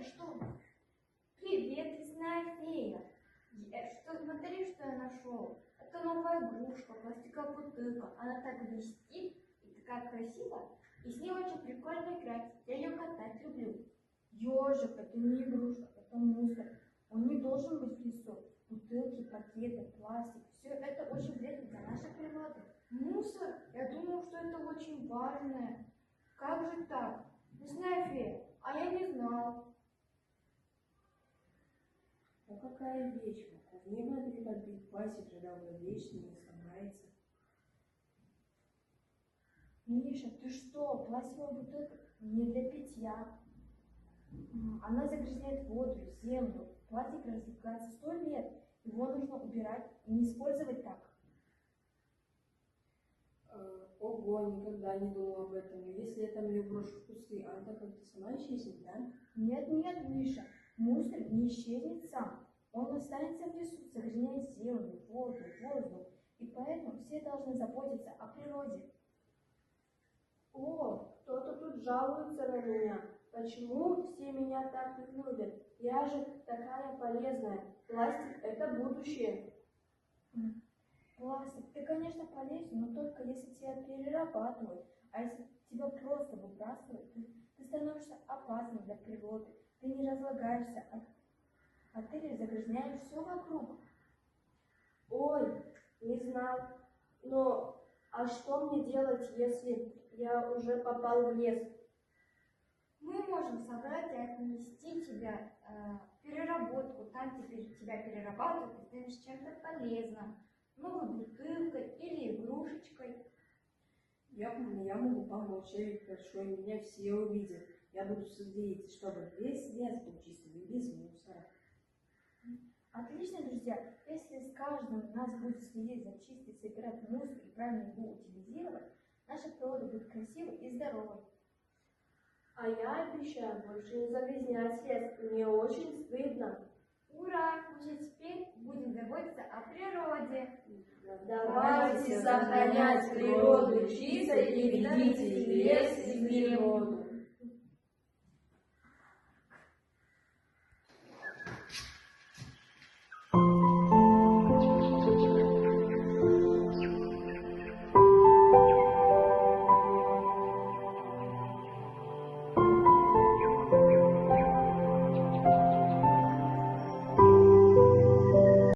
что? Привет, лесная фея. Смотри, что я нашел. Это новая игрушка, пластиковая бутылка. Она так блестит и такая красивая. И с ней очень прикольно играть. Я ее катать люблю. Ежик, это не игрушка, это мусор. Он не должен быть в лесу. Бутылки, пакеты, пластик. Все это очень вредно для нашей природы. Мусор? Я думал, что это очень важное. Как же так? Лесная фея, а я не знал. Ну какая вещь, не могли подбить пластик же долговечный, не сломается. Миша, ты что? Пластиковая бутылка не для питья. Она загрязняет воду, землю. Пластик разлагается 100 лет. Его нужно убирать и не использовать так. Ого, никогда не думала об этом. Но если я там ее брошу в кусты, она как-то сама исчезнет, да? Нет, Миша, мусор не исчезнет сам. Он останется в лесу, загрязняет землю, воду, воздух. И поэтому все должны заботиться о природе. О, кто-то тут жалуется на меня. Почему все меня так не любят? Я же такая полезная. Пластик – это будущее. Пластик, ты, конечно, полезен, но только если тебя перерабатывают. А если тебя просто выбрасывают, ты становишься опасным для природы. Ты не разлагаешься, а ты загрязняешь все вокруг. Ой, не знал. Но а что мне делать, если я уже попал в лес? Мы можем собрать и отнести тебя в переработку. Там теперь тебя перерабатывают и станешь чем-то полезным. Новой бутылкой или игрушечкой. Я могу помочь, я ведь большой, меня все увидят. Я буду следить, чтобы весь лес был чистым и без мусора. Отлично, друзья. Если с каждым из нас будет следить за чистой, собирать мусор и правильно его утилизировать, наша природа будет красивой и здоровой. А я обещаю больше не загрязнять лес. Мне очень стыдно. Ура! Уже теперь будем заботиться о природе. Давайте сохранять природу чистой и берегите лес и природу.